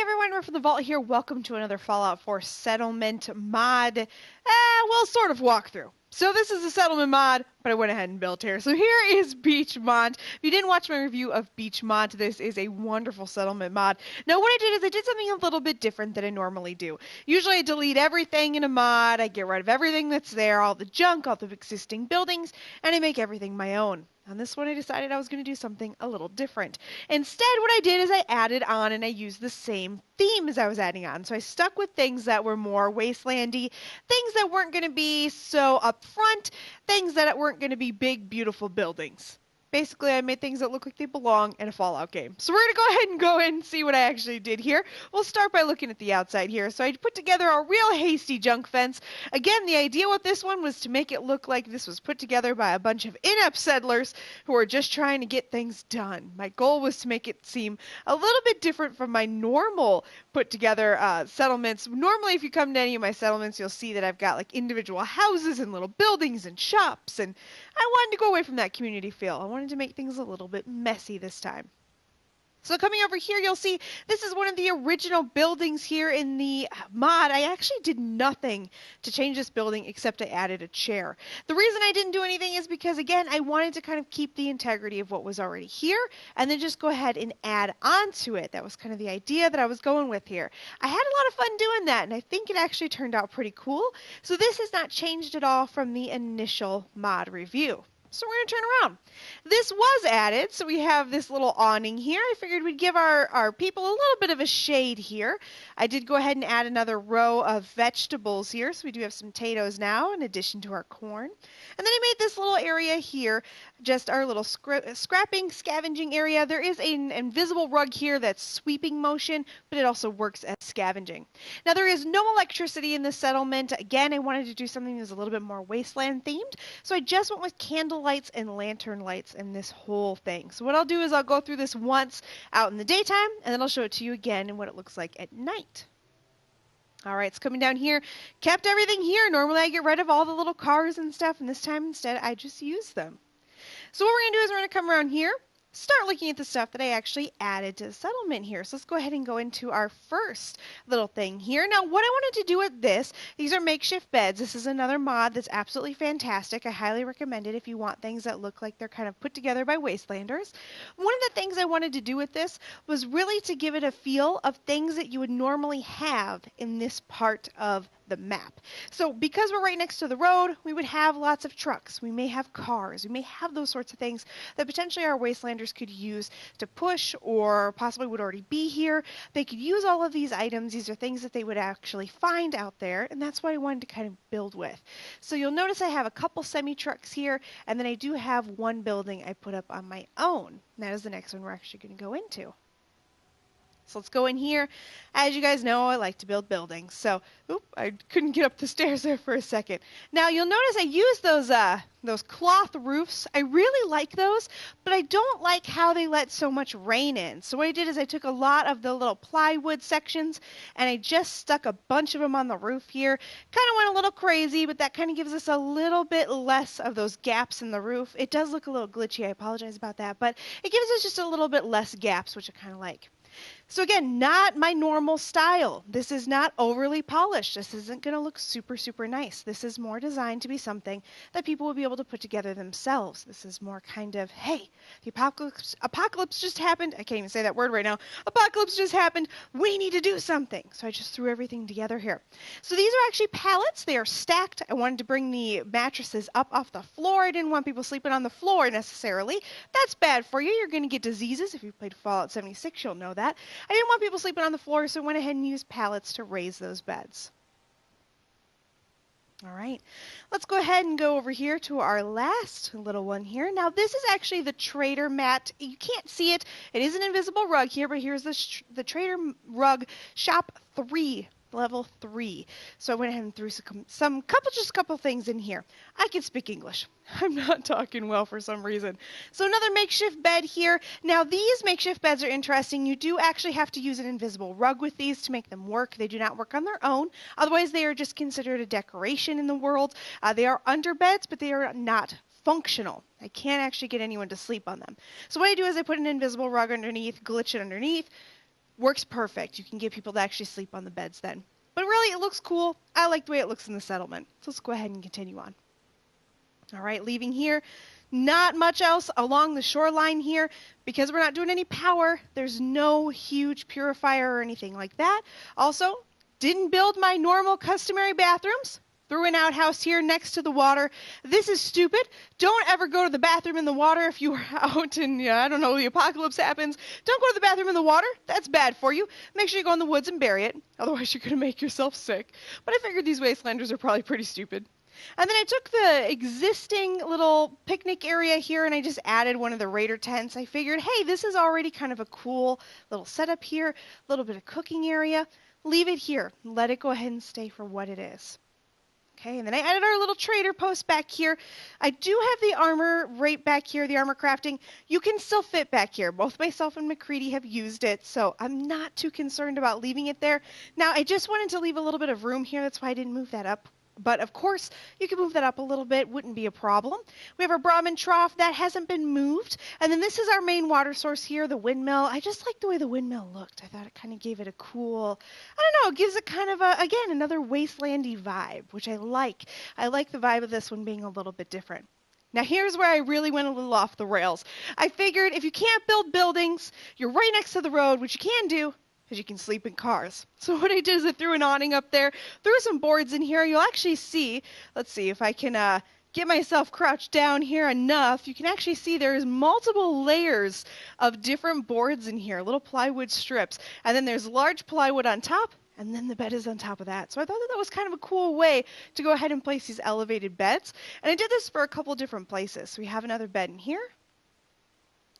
everyone, we're from the Vault here. Welcome to another Fallout 4 settlement mod, well, sort of walkthrough. So this is a settlement mod, but I went ahead and built here. So here is Beachmont. If you didn't watch my review of Beachmont, this is a wonderful settlement mod. Now what I did is I did something a little bit different than I normally do. Usually I delete everything in a mod, I get rid of everything that's there, all the junk, all the existing buildings, and I make everything my own. On this one I decided I was going to do something a little different. Instead what I did is I added on and I used the same theme as I was adding on. So I stuck with things that were more wastelandy, things that weren't going to be so upfront, things that weren't going to be big, beautiful buildings. Basically, I made things that look like they belong in a Fallout game. So we're going to go ahead and go in and see what I actually did here. We'll start by looking at the outside here. So I put together a real hasty junk fence. Again, the idea with this one was to make it look like this was put together by a bunch of inept settlers who are just trying to get things done. My goal was to make it seem a little bit different from my normal put together settlements. Normally, if you come to any of my settlements, you'll see that I've got like individual houses and little buildings and shops, and I wanted to go away from that community feel. I wanted to make things a little bit messy this time. So coming over here, you'll see this is one of the original buildings here in the mod. I actually did nothing to change this building except I added a chair. The reason I didn't do anything is because, again, I wanted to kind of keep the integrity of what was already here and then just go ahead and add on to it. That was kind of the idea that I was going with here. I had a lot of fun doing that, and I think it actually turned out pretty cool. So this has not changed at all from the initial mod review. So we're going to turn around. This was added, so we have this little awning here. I figured we'd give our people a little bit of a shade here. I did go ahead and add another row of vegetables here, so we do have some potatoes now in addition to our corn. And then I made this little area here, just our little scrapping, scavenging area. There is an invisible rug here that's sweeping motion, but it also works as scavenging. Now there is no electricity in this settlement. Again, I wanted to do something that was a little bit more wasteland themed, so I just went with candle lights and lantern lights in this whole thing. So what I'll do is I'll go through this once out in the daytime, and then I'll show it to you again and what it looks like at night. All right, it's coming down here. Kept everything here. Normally I get rid of all the little cars and stuff, and this time instead I just use them. So what we're going to do is we're going to come around here, start looking at the stuff that I actually added to the settlement here. So let's go ahead and go into our first little thing here. Now what I wanted to do with this, these are makeshift beds. This is another mod that's absolutely fantastic. I highly recommend it if you want things that look like they're kind of put together by Wastelanders. One of the things I wanted to do with this was really to give it a feel of things that you would normally have in this part of the map. So because we're right next to the road, we would have lots of trucks. We may have cars. We may have those sorts of things that potentially our Wastelanders could use to push or possibly would already be here. They could use all of these items. These are things that they would actually find out there, and that's what I wanted to kind of build with. So you'll notice I have a couple semi-trucks here, and then I do have one building I put up on my own. And that is the next one we're actually going to go into. So let's go in here. As you guys know, I like to build buildings. So, I couldn't get up the stairs there for a second. Now you'll notice I used those cloth roofs. I really like those, but I don't like how they let so much rain in. So what I did is I took a lot of the little plywood sections and I just stuck a bunch of them on the roof here. Kind of went a little crazy, but that kind of gives us a little bit less of those gaps in the roof. It does look a little glitchy. I apologize about that, but it gives us just a little bit less gaps, which I kind of like. So again, not my normal style. This is not overly polished. This isn't going to look super, super nice. This is more designed to be something that people will be able to put together themselves. This is more kind of, hey, the apocalypse just happened. I can't even say that word right now. Apocalypse just happened. We need to do something. So I just threw everything together here. So these are actually pallets. They are stacked. I wanted to bring the mattresses up off the floor. I didn't want people sleeping on the floor necessarily. That's bad for you. You're going to get diseases. If you've played Fallout 76, you'll know that. I didn't want people sleeping on the floor, so I went ahead and used pallets to raise those beds. All right, let's go ahead and go over here to our last little one here. Now, this is actually the trader mat. You can't see it. It is an invisible rug here, but here's the trader rug shop 3. Level 3. So I went ahead and threw just a couple things in here. I can speak English. I'm not talking well for some reason. So another makeshift bed here. Now these makeshift beds are interesting. You do actually have to use an invisible rug with these to make them work. They do not work on their own. Otherwise they are just considered a decoration in the world. They are under beds, but they are not functional. I can't actually get anyone to sleep on them. So what I do is I put an invisible rug underneath, glitch it underneath, works perfect. You can get people to actually sleep on the beds then. But really, it looks cool. I like the way it looks in the settlement. So let's go ahead and continue on. All right, leaving here. Not much else along the shoreline here because we're not doing any power. There's no huge purifier or anything like that. Also, didn't build my normal customary bathrooms. Threw an outhouse here next to the water. This is stupid. Don't ever go to the bathroom in the water if you are out and, I don't know, the apocalypse happens. Don't go to the bathroom in the water. That's bad for you. Make sure you go in the woods and bury it. Otherwise, you're going to make yourself sick. But I figured these Wastelanders are probably pretty stupid. And then I took the existing little picnic area here and I just added one of the raider tents. I figured, hey, this is already kind of a cool little setup here, a little bit of cooking area. Leave it here. Let it go ahead and stay for what it is. Okay, and then I added our little trader post back here. I do have the armor right back here, the armor crafting. You can still fit back here. Both myself and McCready have used it, so I'm not too concerned about leaving it there. Now, I just wanted to leave a little bit of room here. That's why I didn't move that up. But of course, you can move that up a little bit, wouldn't be a problem. We have our Brahmin trough that hasn't been moved. And then this is our main water source here, the windmill. I just like the way the windmill looked. I thought it kind of gave it a cool, I don't know, it gives it kind of a, again, another wastelandy vibe, which I like. I like the vibe of this one being a little bit different. Now here's where I really went a little off the rails. I figured if you can't build buildings, you're right next to the road, which you can do, because you can sleep in cars. So what I did is I threw an awning up there, threw some boards in here. You'll actually see, let's see if I can get myself crouched down here enough. You can actually see there's multiple layers of different boards in here, little plywood strips. And then there's large plywood on top, and then the bed is on top of that. So I thought that was kind of a cool way to go ahead and place these elevated beds. And I did this for a couple different places. So we have another bed in here.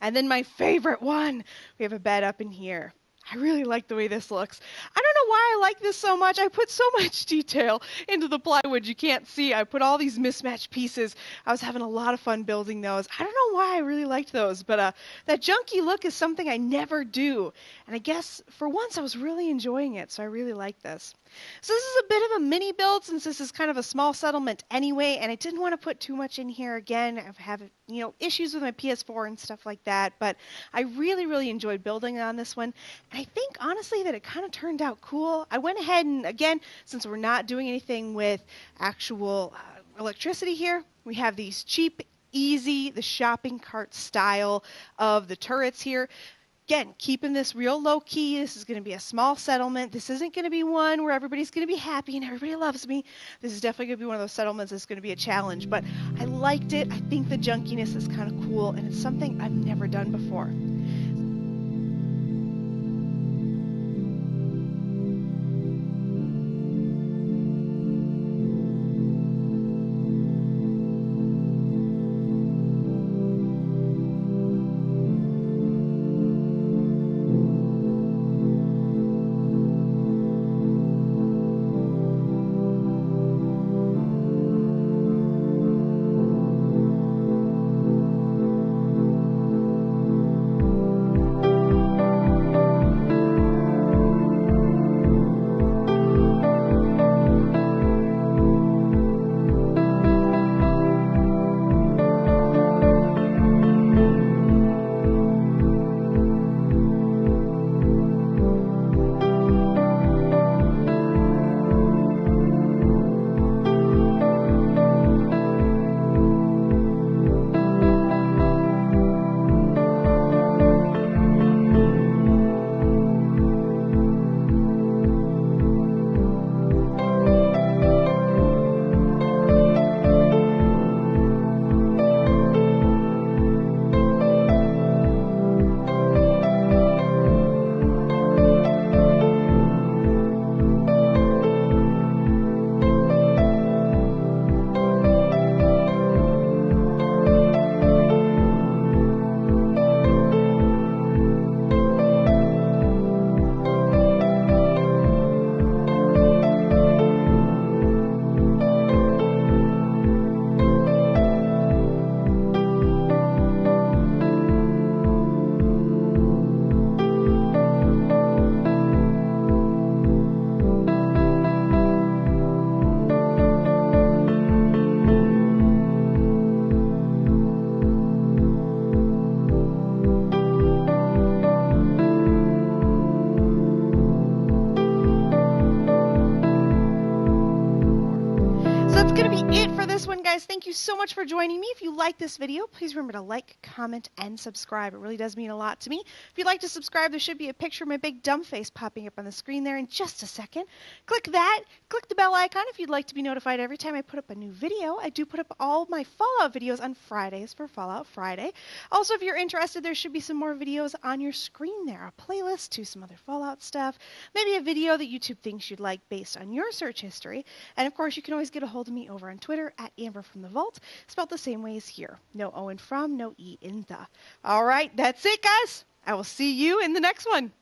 And then my favorite one, we have a bed up in here. I really like the way this looks. I don't know why I like this so much. I put so much detail into the plywood you can't see. I put all these mismatched pieces. I was having a lot of fun building those. I don't know why I really liked those, but that junky look is something I never do. And I guess for once I was really enjoying it, so I really like this. So this is a bit of a mini build since this is kind of a small settlement anyway, and I didn't want to put too much in here. Again, I've had issues with my PS4 and stuff like that, but I really, really enjoyed building on this one. And I think, honestly, that it kind of turned out cool. I went ahead and, again, since we're not doing anything with actual electricity here, we have these cheap, easy, the shopping cart style of the turrets here. Again, keeping this real low-key. This is going to be a small settlement. This isn't going to be one where everybody's going to be happy and everybody loves me. This is definitely going to be one of those settlements that's going to be a challenge. But I liked it. I think the junkiness is kind of cool, and it's something I've never done before. this one, guys. Thank you so much for joining me. If you like this video, please remember to like, comment, and subscribe. It really does mean a lot to me. If you'd like to subscribe, there should be a picture of my big dumb face popping up on the screen there in just a second. Click that. Click the bell icon if you'd like to be notified every time I put up a new video. I do put up all my Fallout videos on Fridays for Fallout Friday. Also, if you're interested, there should be some more videos on your screen there. A playlist to some other Fallout stuff. Maybe a video that YouTube thinks you'd like based on your search history. And of course, you can always get a hold of me over on Twitter at AmberFrmThVault, spelled the same way as here. No O in from, no E in the. All right, that's it, guys. I will see you in the next one.